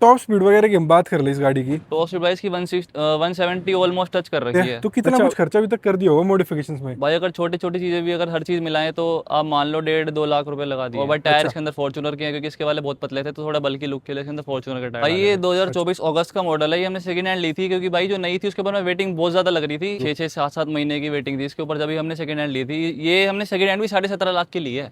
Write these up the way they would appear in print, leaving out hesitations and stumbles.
Top speed वगैरह की हम बात कर ले इस गाड़ी की, टॉप स्पीड भाई इसकी 170 ऑलमोस्ट टच कर रखी है। तो कितना कुछ खर्चा अभी तक कर दिया होगा मॉडिफिकेशंस में? भाई अगर छोटी छोटी चीजें भी अगर हर चीज मिलाएं तो आप मान लो 1.5-2 लाख रुपए लगा दिए। और भाई टायर इसके अंदर फॉर्च्यूनर के हैं, क्योंकि इसके वाले बहुत पतले थे तो थोड़ा बल्कि लुक के लिए इसके अंदर फॉर्च्यूनर के टायर भाई। ये 2024 अगस्त का मॉडल है। ये हमने सेकंड हैंड ली थी, क्योंकि भाई जो नई थी उसके ऊपर में वेटिंग बहुत ज्यादा लग रही थी। 6-7 महीने की वेटिंग थी इसके ऊपर, जब हमने सेकंड हैंड ली थी। ये हमने सेकंड हैंड भी 17.5 लाख की ली है।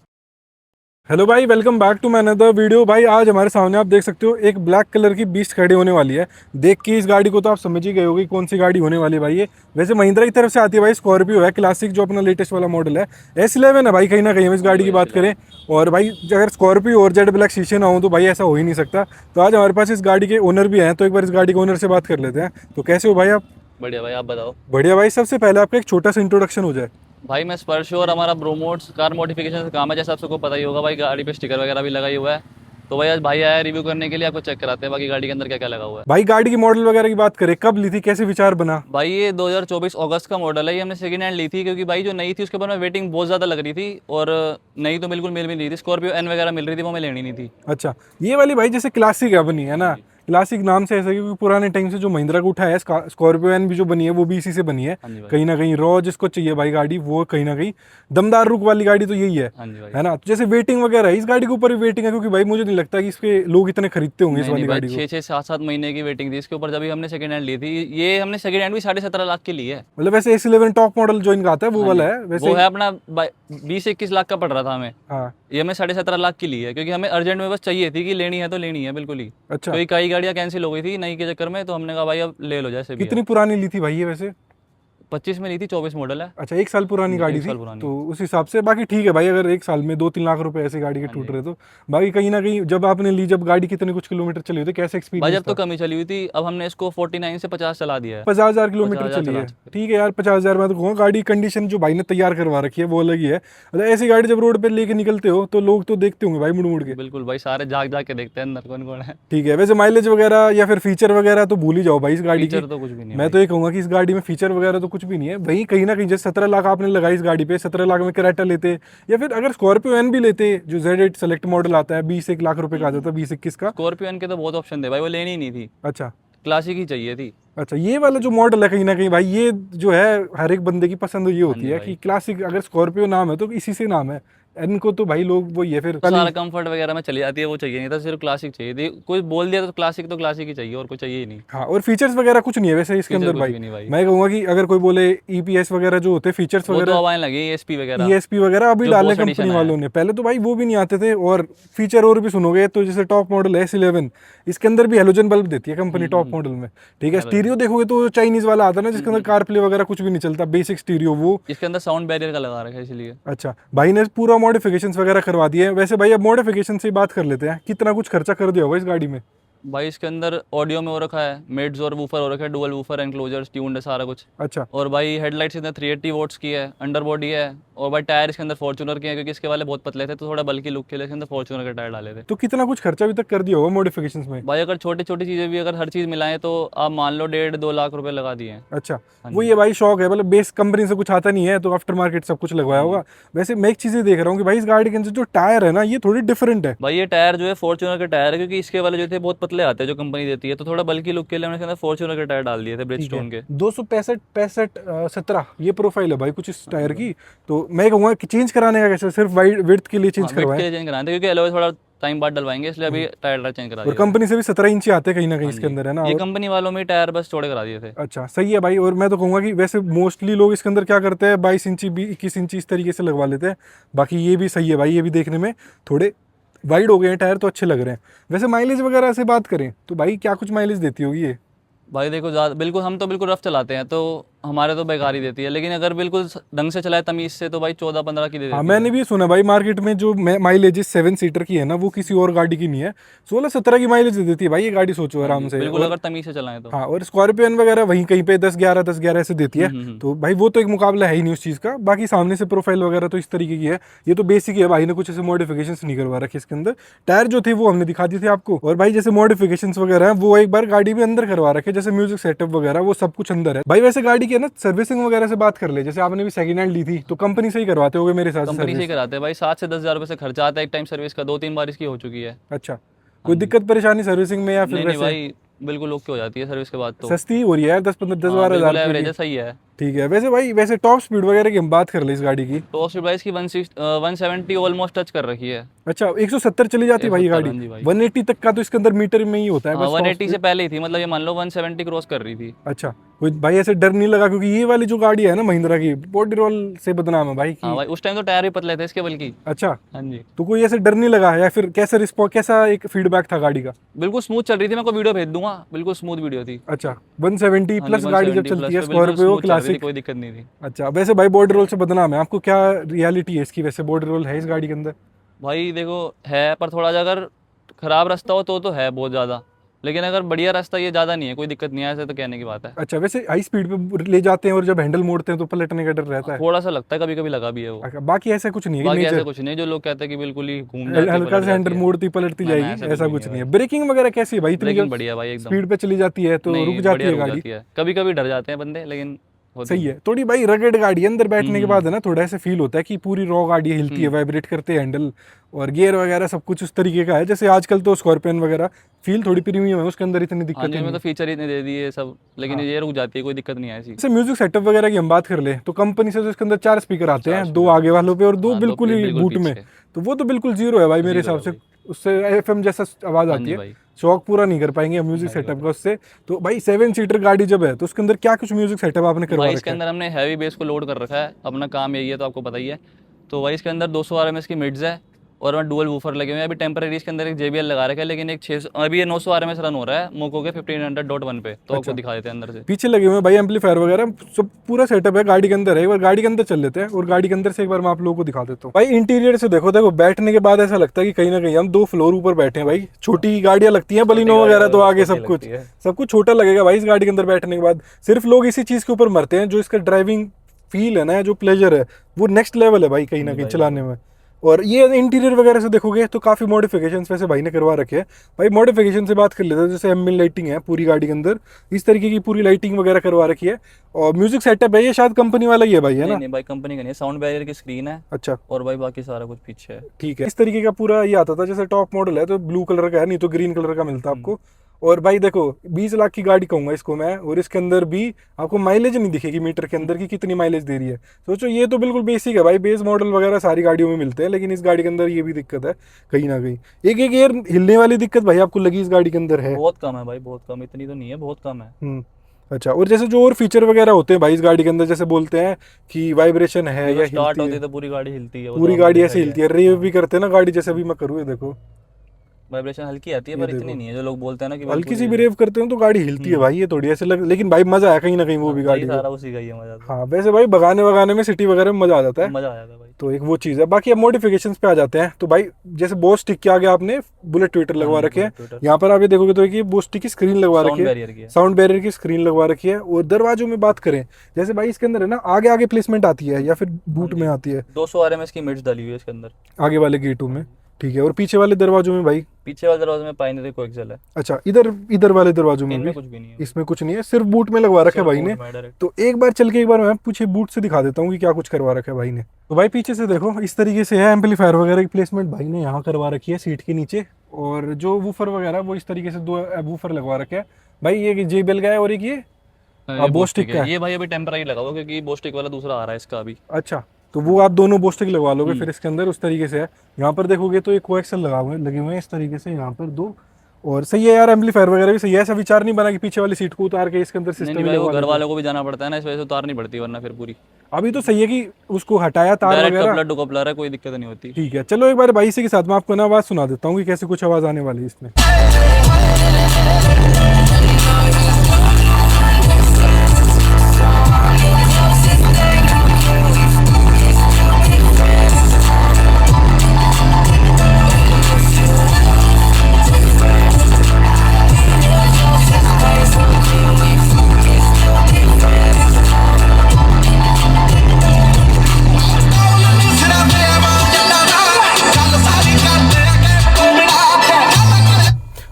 हेलो भाई, welcome back to my another video. भाई आज हमारे सामने आप देख सकते हो एक ब्लैक कलर की बीस्ट खड़ी होने वाली है। देख के इस गाड़ी को तो आप समझ ही गए होगे कौन सी गाड़ी होने वाली है भाई। ये वैसे महिंद्रा की तरफ से आती है भाई, स्कॉर्पियो है क्लासिक, जो अपना लेटेस्ट वाला मॉडल है। S11 है भाई, कहीं ना कहीं हम इस गाड़ी की बात करें। और भाई अगर स्कॉर्पियो और जेड ब्लैक शीशे ना हो तो भाई ऐसा हो ही नहीं सकता। तो आज हमारे पास इस गाड़ी के ओनर भी हैं, तो एक बार इस गाड़ी के ओनर से बात कर लेते हैं। तो कैसे हो भाई आप? बढ़िया भाई, आप बताओ। बढ़िया भाई, सबसे पहले आपका एक छोटा सा इंट्रोडक्शन हो जाए। भाई मैं स्पर्श हूँ और हमारा ब्रोमोट्स कार मॉडिफिकेशन का काम है, जैसा आप सबको पता ही होगा भाई। गाड़ी पे स्टिकर वगैरह भी लगा ही हुआ है। तो भाई आज भाई आया रिव्यू करने के लिए, आपको चेक कराते हैं बाकी गाड़ी के अंदर क्या क्या लगा हुआ है। भाई गाड़ी की मॉडल वगैरह की बात करें, कब ली थी, कैसे विचार बना? भाई ये 2024 अगस्त का मॉडल है। ये हमने सेकंड हैंड ली थी, क्योंकि भाई जो नई थी उसके ऊपर में वेटिंग बहुत ज़्यादा लग रही थी। और नई तो बिल्कुल मिल भी नहीं रही थी। स्कॉर्पियो एन वगैरह मिल रही थी, वो हमें लेनी नहीं थी। अच्छा, ये वाली भाई जैसे क्लासिक है बनी है ना, क्लासिक नाम से ऐसा क्योंकि पुराने टाइम से जो महिंद्रा का उठा है, स्कॉर्पियो एन भी जो बनी है वो भी इसी से बनी है। हाँ जी भाई। कहीं ना कहीं रॉ जिसको चाहिए भाई गाड़ी, वो कहीं ना कहीं दमदार रुक वाली गाड़ी तो यही है। हाँ जी भाई। है ना? तो जैसे वेटिंग वगैरह है, इस गाड़ी के ऊपर भी वेटिंग है, क्योंकि भाई मुझे नहीं लगता कि इसके लोग इतने खरीदते होंगे इस नहीं वाली नहीं भाई, गाड़ी को। 6-7 महीने की वेटिंग थी इसके ऊपर, जब हमने सेकंड हैंड ली थी। ये हमने सेकंड हैंड भी 17.5 लाख की ली है। मतलब वैसे S11 टॉप मॉडल जो इनका आता है वो हाँ वाला जी। है वैसे। वो है अपना 20-21 लाख का पड़ रहा था हमें। हाँ। ये हमें 17.5 लाख की ली है, क्योंकि हमें अर्जेंट में बस चाहिए थी कि लेनी है तो लेनी है बिल्कुल ही। अच्छा, क्योंकि कई गाड़ियां कैंसिल हो गई थी नई के चक्कर में, तो हमने कहा भाई अब ले लो जैसे भी है। कितनी पुरानी ली थी भाई ये वैसे? 25 में ली थी, 24 मॉडल है। अच्छा, एक साल पुरानी गाड़ी एक थी। साल पुरानी तो है। उस हिसाब से बाकी ठीक है भाई, अगर एक साल में 2-3 लाख रुपए ऐसी गाड़ी के हाँ टूट जी। रहे तो। बाकी कहीं ना कहीं जब आपने ली, जब गाड़ी कितने कुछ किलोमीटर चली हुई थी, कैसे भाई एक्सपीरियंस जब तो था? कम ही चली हुई थी, अब हमने इसको 49 से 50 चला दिया है। 50,000 किलोमीटर 50,000 चली चला है। चुके। ठीक है यार, 50,000 में तो कहूँगा गाड़ी कंडीशन जो भाई ने तैयार करवा रखी है वो अलग ही है। मतलब ऐसी गाड़ी जब रोड पे लेके निकलते हो तो लोग तो देखते होंगे भाई मुड़ मुड़ के। बिल्कुल भाई, सारे जाग जाग के देखते हैं अंदर कौन कौन है। ठीक है, वैसे माइलेज वगैरह या फिर फीचर वगैरह तो भूल ही जाओ भाई इस गाड़ी की। फीचर तो कुछ भी नहीं है मैं भाई। तो ये कहूंगा कि इस गाड़ी में फीचर वगैरह तो कुछ भी नहीं है। वही कहीं ना कहीं जैसे 17 लाख आपने लगाई इस गाड़ी पे, 17 लाख में क्रेटा लेते, या फिर अगर स्कॉर्पियो एन भी लेते जो Z8 सेलेक्ट मॉडल आता है, 20-1 लाख रुपए का आ जाता है, 20-21 का। स्कॉर्पियो के तो बहुत ऑप्शन थे भाई, वो लेनी ही नहीं थी। अच्छा। क्लासिक ही चाहिए थी। अच्छा, ये वाला जो मॉडल है कहीं ना कहीं भाई, ये जो है हर एक बंदे की पसंद ये हाँ होती जी है भाई। कि क्लासिक, अगर स्कॉर्पियो नाम है तो इसी से नाम है। एन को तो भाई लोग वही है फिर सारा कंफर्ट वगैरह में चली जाती है, वो चाहिए नहीं था, सिर्फ क्लासिक चाहिए थी। कोई बोल दिया तो क्लासिक ही चाहिए, और कोई चाहिए ही नहीं। हाँ, और फीचर्स वगैरह कुछ नहीं है वैसे इसके फीचर अंदर कुछ भाई। भी नहीं भाई। मैं कहूँगा कि अगर कोई बोले EPS वगैरह जो होते हैं, फीचर्स वो तो वगैरह, अब आने लगी ESP वगैरह, ESP वगैरह अभी जो डाले बोस कंपनी एडिशन आया है। वालों ने, पहले तो भाई वो भी नहीं आते थे। और फीचर और भी सुनोगे तो जैसे टॉप मॉडल है S11, इसके अंदर भी हेलोजन बल्ब देती है कंपनी टॉप मॉडल में। ठीक है, है भाई। स्टीरियो देखोगे तो चाइनीज वाला आता है ना, जिसके अंदर कार प्ले वगैरह कुछ भी नहीं चलता, बेसिक स्टीरियो वो। इसके अंदर साउंड बैरियर का लगा रखा है इसलिए। अच्छा, भाई ने पूरा मॉडिफिकेशंस वगैरह करवा दिए हैं। वैसे भाई अब मॉडिफिकेशन से ही बात कर लेते हैं, कितना कुछ खर्चा कर दिया होगा इस गाड़ी में? भाई इसके अंदर ऑडियो में हो रखा है, मिड्स और वूफर हो रखा है, डुअल वूफर एनक्लोजर्स ट्यून्ड है सारा कुछ। अच्छा। और भाई हेडलाइट्स इसके अंदर 380 वोट्स की है, अंडर बॉडी है। और भाई टायर इसके अंदर फॉर्च्यूनर के हैं, क्योंकि इसके वाले बहुत पतले थे तो थोड़ा बल्कि लुक के लिए इसके अंदर फॉर्च्यूनर के टायर डाले थे। तो कितना कुछ खर्चा अभी तक कर दिया होगा मॉडिफिकेशंस में? भाई अगर छोटी छोटी चीज़ें भी अगर हर चीज़ मिलाएं तो आप मान लो 1.5-2 लाख रुपए लगा दिए हैं। अच्छा, हाँ वो जी। ये भाई शौक है, मतलब बेस कंपनी से कुछ आता नहीं है तो आफ्टर मार्केट सब कुछ लगवाया होगा। वैसे मैं एक चीज़ ये देख रहा हूँ कि भाई इस गाड़ी के अंदर जो टायर है ना, ये थोड़ी डिफरेंट है। भाई ये टायर जो है फॉर्च्यूनर के टायर है, क्योंकि इसके वाले जो थे बहुत पतले आते हैं जो कंपनी देती है, तो थोड़ा बल्कि लुक के लिए हमने इसके अंदर फॉर्च्यूनर के टायर डाल दिए थे, ठीक ब्रिजस्टोन के। है, 265-65-17 ये प्रोफाइल है भाई कुछ इस टायर की। तो मैं कहूँगा कि चेंज कराने का कैसे, सिर्फ वाइड विड्थ के लिए हाँ, चेंज वेट करवाएं? के लिए चेंज कराए थे, क्योंकि एलॉय थोड़ा टाइम बाद डलवाएंगे, इसलिए अभी टायर चेंज करा और दिया था। कंपनी से भी 17 इंची आते हैं कहीं ना कहीं हाँ इसके जी, अंदर, है ना? ये और कंपनी वालों में टायर बस चौड़े करा दिए थे। अच्छा, सही है भाई। और मैं तो कहूँगा कि वैसे मोस्टली लोग इसके अंदर क्या करते हैं, 22 इंची 21 इंची इस तरीके से लगवा लेते हैं। बाकी ये भी सही है भाई, ये भी देखने में थोड़े वाइड हो गए हैं टायर तो अच्छे लग रहे हैं। वैसे माइलेज वगैरह से बात करें तो भाई क्या कुछ माइलेज देती होगी ये? भाई देखो ज़्यादा बिल्कुल, हम तो बिल्कुल रफ चलाते हैं तो हमारे तो बेकार ही देती है, लेकिन अगर बिल्कुल ढंग से चलाए तमीज़ से तो भाई 14-15 की दे हाँ, देती मैंने है। भी ये सुना भाई, मार्केट में जो माइलेज 7 सीटर की है ना, वो किसी और गाड़ी की नहीं है। 16-17 की माइलेज दे देती है भाई ये गाड़ी, सोचो हाँ आराम जी, से। बिल्कुल और अगर तमीज़ से चलाएं तो। हाँ, और स्कॉर्पियन वगैरह वहीं कहीं पे 10-11 ऐसे देती है। तो भाई वो तो एक मुकाबला है ही नहीं उस चीज़ का। बाकी सामने से प्रोफाइल वगैरह तो इस तरीके की है। ये तो बेसिक ही है भाई ने कुछ ऐसे मॉडिफिकेशंस नहीं करवा रखे इसके अंदर। टायर जो थे वो हमने दिखा दी थे आपको। और भाई जैसे मॉडिफिकेशंस वगैरह हैं वो एक बार गाड़ी में अंदर करवा रखे, जैसे म्यूजिक सेटअप वगैरह वो सब कुछ अंदर है भाई। वैसे गाड़ी की है ना सर्विसिंग वगैरह से बात कर ले, जैसे आपने भी सेकंड हैंड ली थी तो कंपनी से ही करवाते होगे मेरे हिसाब से कंपनी से ही सर्विस। कराते हैं भाई, 7 से 10 हज़ार रुपये से खर्चा आता है एक टाइम सर्विस का, 2-3 बार इसकी हो चुकी है। अच्छा, कोई दिक्कत परेशानी सर्विसिंग में या फिर नहीं नहीं वैसे भाई, बिल्कुल ओके हो जाती है सर्विस के बाद तो। सस्ती हो रही है यार, 10-15-10-12 हज़ार रुपये एवरेज की? है, सही है। ठीक है। वैसे भाई वैसे टॉप स्पीड वगैरह की हम बात कर ले इस गाड़ी की, तो उसकी प्राइस की 170 ऑलमोस्ट टच कर रखी है। अच्छा 170 चली जाती है भाई ये 170, गाड़ी? हाँ जी भाई। 180 तक का तो इसके अंदर मीटर में ही होता है हाँ बस top 180 से speed। पहले ही थी, मतलब ये मान लो 170 क्रॉस कर रही थी। अच्छा, कोई भाई ऐसे डर नहीं लगा? क्योंकि ये वाली जो गाड़ी है ना महिंद्रा की, बॉडी रोल से बदनाम है भाई हाँ की। भाई, उस टाइम तो टायर भी पतले थे इसके बल्कि। अच्छा, हाँ जी, तो कोई ऐसे डर नहीं लगा या फिर कैसा रिस्पॉन्स, कैसा एक फीडबैक था गाड़ी का? बिल्कुल स्मूथ चल रही थी, मैं को वीडियो भेज दूंगा, बिल्कुल स्मूथ वीडियो थी। अच्छा 170 हाँ जी, प्लस गाड़ी जब 170 चलती है प्लस पे बिल्कुल स्कॉर्पियो स्मूथ चल रही थी, क्लासिक। कोई दिक्कत नहीं थी। अच्छा, वैसे भाई बॉडी रोल से बदनाम है, आपको क्या रियलिटी है इसकी? वैसे बॉडी रोल है इस गाड़ी के अंदर? भाई देखो है, पर थोड़ा सा अगर खराब रास्ता हो तो है बहुत ज़्यादा, लेकिन अगर बढ़िया रास्ता ये ज़्यादा नहीं है, कोई दिक्कत नहीं है, ऐसे तो कहने की बात है। अच्छा, वैसे हाई स्पीड पे ले जाते हैं और जब हैंडल मोड़ते हैं तो पलटने का डर रहता है? थोड़ा सा लगता है, कभी कभी लगा भी है वो। अच्छा, बाकी ऐसा कुछ नहीं है बाकी कि ऐसा नेचर कुछ नहीं, जो लोग कहते हैं कि बिल्कुल ही घूम जाती है, हल्का पलट से हैंडल जाती है। मोड़ती पलटती ना, ना, जाएगी, ऐसा कुछ नहीं है? भाई। ब्रेकिंग वगैरह कैसी है भाई? इतनी ब्रेकिंग बढ़िया है भाई एकदम। स्पीड पे चली जाती है तो नहीं, रुक जाती बढ़िया है रुक गाड़ी? जाती है, कभी कभी डर जाते हैं बंदे, लेकिन होती सही है। थोड़ी भाई रगड़ गाड़ी है, अंदर बैठने के बाद है ना थोड़ा ऐसा फील होता है कि पूरी रॉ गाड़ी हिलती है, वाइब्रेट करते हैं हैंडल और गियर वगैरह सब कुछ उस तरीके का है। जैसे आजकल तो स्कॉर्पियन वगैरह फील थोड़ी प्रीमियम है, उसके अंदर इतनी हाँ दिक्कत जी, नहीं में तो है। फीचर इतने दे दिए सब, लेकिन ये रुक जाती है, कोई दिक्कत नहीं है ऐसी। जैसे म्यूजिक सेटअप वगैरह की हम बात कर ले तो कंपनी से तो इसके अंदर 4 स्पीकर आते हैं, 2 आगे वालों पे और 2 हाँ, बिल्कुल ही बिल्कुल बूट में, पीछे। तो वो तो बिल्कुल जीरो है भाई मेरे जीरो हिसाब है से। उससे एफएम जैसा आवाज हाँ आती जी है, भाई। शौक पूरा नहीं कर पाएंगे म्यूजिक सेटअप का उससे। तो भाई 7 सीटर गाड़ी जब है तो उसके अंदर क्या कुछ म्यूजिक सेटअप आपने करवा भाई इसके रखा है? अंदर हमने हैवी बेस को लोड कर रखा है, अपना काम यही है तो आपको पता ही है। तो भाई इसके अंदर 200 RMS की मिड्स है और वहाँ डुअल वूफर लगे हुए हैं। अभी टेम्परेरी इसके अंदर एक JBL लगा रखा है, लेकिन एक 600, अभी ये 900 RMS रन हो रहा है मोको के 1500.1 पे, तो आपको दिखा देते हैं अंदर से। पीछे लगे हुए हैं भाई एम्पलीफायर वगैरह, सब पूरा सेटअप है गाड़ी के अंदर है। एक बार गाड़ी के अंदर चल लेते हैं और गाड़ी के अंदर से एक बार मैं आप लोगों को दिखा देता हूँ। भाई इंटीरियर से देखो, देखो बैठने के बाद ऐसा लगता है कि कहीं ना कहीं हम 2 फ्लोर ऊपर बैठे हैं भाई। छोटी गाड़ियां लगती हैं बलिनो वगैरह, तो आगे सब कुछ छोटा लगेगा भाई इस गाड़ी के अंदर बैठने के बाद। सिर्फ लोग इसी चीज के ऊपर मरते हैं, जो इसका ड्राइविंग फील है ना, जो प्लेजर है वो नेक्स्ट लेवल है भाई कहीं ना कहीं चलाने में। और ये इंटीरियर वगैरह से देखोगे तो काफ़ी मॉडिफिकेशन वैसे भाई ने करवा रखे हैं। भाई मॉडिफिकेशन से बात कर लेते हैं, जैसे एमएल लाइटिंग है पूरी गाड़ी के अंदर, इस तरीके की पूरी लाइटिंग वगैरह करवा रखी है। और म्यूजिक सेटअप है, ये शायद कंपनी वाला ही है भाई, है ना? नहीं भाई, कंपनी का नहीं है, साउंड बैरियर की स्क्रीन है। अच्छा, और भाई बाकी सारा कुछ पीछे है। ठीक है। इस तरीके का पूरा ये आता था, जैसे टॉप मॉडल है तो ब्लू कलर का है, नहीं तो ग्रीन कलर का मिलता आपको। और भाई देखो 20 लाख की गाड़ी कहूंगा इसको मैं, और इसके अंदर भी आपको माइलेज नहीं दिखेगी मीटर के अंदर की कितनी माइलेज दे रही है। सोचो ये तो बिल्कुल बेसिक है भाई, बेस मॉडल वगैरह सारी गाड़ियों में मिलते हैं, लेकिन इस गाड़ी के अंदर ये भी दिक्कत है कहीं ना कहीं। एक एक एयर हिलने वाली दिक्कत भाई आपको लगी इस गाड़ी के अंदर है? बहुत कम है भाई, बहुत कम, इतनी तो नहीं है, बहुत कम है। अच्छा, और जैसे जो और फीचर वगैरह होते हैं भाई इस गाड़ी के अंदर, जैसे बोलते हैं कि वाइब्रेशन है या स्टार्ट हिलती होती है, है तो पूरी गाड़ी हिलती है, पूरी गाड़ी ऐसे हिलती है, रेव भी करते हैं ना गाड़ी, जैसे अभी मैं करूँ, ये देखो वाइब्रेशन हल्की आती है, पर इतनी नहीं है जो लोग बोलते हैं ना कि हल्की सी भी रेव करते हैं तो गाड़ी हिलती है भाई, ये थोड़ी ऐसे लेकिन भाई मजा है कहीं ना कहीं वो भी गाड़ी सारा उसी का ही है मजा। हाँ वैसे भाई भगाने वगाने में सिटी वगैरह में मजा आ जाता है, मजा आया था भाई। तो एक वो चीज़ है। बाकी अब मॉडिफिकेशन पे आ जाते हैं। तो भाई जैसे बोस स्टिक के आगे आपने बुलेट ट्विटर लगवा रखे हैं, यहाँ पर आप ये देखोगे तो एक बोस स्टिक की स्क्रीन लगवा रखी है, साउंड बैरियर की स्क्रीन लगवा रखी है। और दरवाजों में बात करें, जैसे भाई इसके अंदर है ना आगे आगे प्लेसमेंट आती है या फिर बूट में आती है? 200 RMS की मिड्स डाली हुई है इसके अंदर आगे वाले गेटों में, ठीक है। और पीछे वाले दरवाजों में भाई? पीछे वाले दरवाजे में पाइनरी कोएक्सियल है। अच्छा, इधर वाले दरवाजों में भी कुछ भी नहीं है, इसमें कुछ नहीं है, सिर्फ बूट में लगवा रखा है भाई ने। तो एक बार चल के एक बार मैं पूछे बूट से दिखा देता हूँ कि क्या कुछ करवा रखा है भाई ने। तो भाई पीछे से देखो इस तरीके से है, एम्पलीफायर वगैरह की प्लेसमेंट भाई ने यहाँ करवा रखी है सीट के नीचे। और जो वूफर वगैरह वो इस तरीके से 2 वूफर लगवा रखे हैं भाई। ये JBL का है और एक ये बोस्टिक का है। ये भाई अभी टेम्पररी लगा हुआ क्योंकि बोस्टिक वाला दूसरा आ रहा है इसका अभी। अच्छा, तो वो आप दोनों बोस्टिक लगवा लोगे फिर इसके अंदर, उस तरीके से है। यहाँ पर देखोगे तो एक कोएक्सल लगे हुए हैं इस तरीके से यहाँ पर 2। और सही है यार, एम्पलीफायर वगैरह भी सही है। ऐसा विचार नहीं बना कि पीछे वाली सीट को उतार के इसके अंदर सिस्टम नहीं, घर वालों को भी जाना पड़ता है ना, इस वजह से उतारनी पड़ती है, वरना फिर पूरी। अभी तो सही है कि उसको हटाया तार वगैरह, कपलर टू कपलर है, कोई दिक्कत नहीं होती। ठीक है। चलो एक बार भाई इसी के साथ मैं आपको ना आवाज सुना देता हूँ कि कैसे कुछ आवाज आने वाली है इसमें।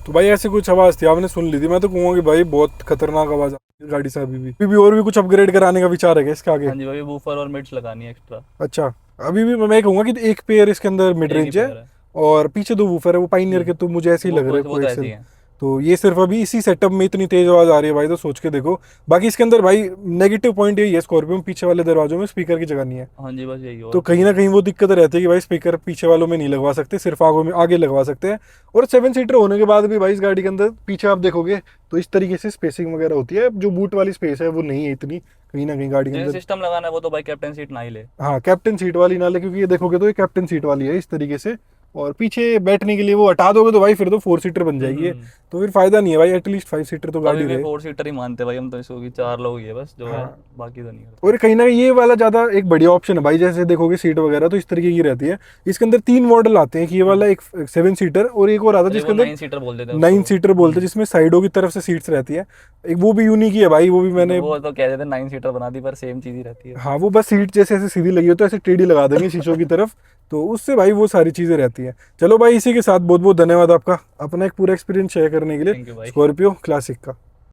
तो भाई ऐसे कुछ आवाज थी, आपने सुन ली थी। मैं तो कहूँगा कि भाई बहुत खतरनाक आवाज आ रही है गाड़ी से। अभी भी और भी कुछ अपग्रेड कराने का विचार है क्या इसके आगे? हाँ जी भाई, वूफर और मिड्स लगानी है एक्स्ट्रा। अच्छा, अभी भी मैं कहूँगा कि एक पेयर इसके अंदर मिड रेंज है और पीछे 2 वूफर है, वो पाइनियर के तो मुझे ऐसे ही लग रहे हैं वो तो ऐसी कोएक्सियल। है। तो ये सिर्फ अभी इसी सेटअप में इतनी तेज आवाज आ रही है भाई, तो सोच के देखो। बाकी इसके अंदर भाई नेगेटिव पॉइंट यही है स्कॉर्पियो में, पीछे वाले दरवाजों में स्पीकर की जगह नहीं है। हाँ जी, बस यही तो और कहीं ना कहीं वो दिक्कत रहती है कि भाई स्पीकर पीछे वालों में नहीं लगवा सकते, सिर्फ आगों में आगे लगवा सकते हैं। और 7 सीटर होने के बाद भी भाई इस गाड़ी के अंदर पीछे आप देखोगे तो इस तरीके से स्पेसिंग वगैरह होती है, जो बूट वाली स्पेस है वो नहीं है इतनी कहीं ना कहीं गाड़ी के जिसे अंदर। सिस्टम लगाना है वो तो भाई कैप्टन सीट ना ही ले। हाँ, कैप्टन सीट वाली ना ले, क्योंकि ये देखोगे तो ये कैप्टन सीट वाली है इस तरीके से। और पीछे बैठने के लिए वो हटा दोगे तो भाई फिर तो 4 सीटर बन जाएगी ये। तो फिर फायदा नहीं है भाई, एटलीस्ट 5 सीटर तो अभी गाड़ी भी रहे। 4 सीटर ही मानते भाई हम तो, इसको कि 4 लोग ही है बस जो है, हाँ। बाकी तो नहीं करते। और कहीं ना कहीं ये वाला ज्यादा एक बढ़िया ऑप्शन है भाई, जैसे देखोगे सीट वगैरह तो इस तरीके की रहती है। इसके अंदर 3 मॉडल आते हैं, कि ये वाला एक 7 सीटर और एक और आता है अरे जिसके वो अंदर 9 सीटर बोल देते हैं 9 उसको। सीटर बोलते हैं, जिसमें साइडों की तरफ से सीट्स रहती है। एक वो भी यूनिक ही है भाई, वो भी मैंने। वो तो कह देते हैं 9 सीटर बना दी, पर सेम चीज ही रहती है। हाँ, वो बस सीट जैसे ऐसे सीधी लगी हो तो ऐसे टेढ़ी लगा देंगे शीशों की तरफ, तो उससे भाई वो सारी चीजें रहती हैं। चलो भाई, इसी के साथ बहुत बहुत धन्यवाद आपका अपना एक पूरा एक्सपीरियंस शेयर करने के लिए थैंक यू भाई। स्कॉर्पियो क्लासिक का।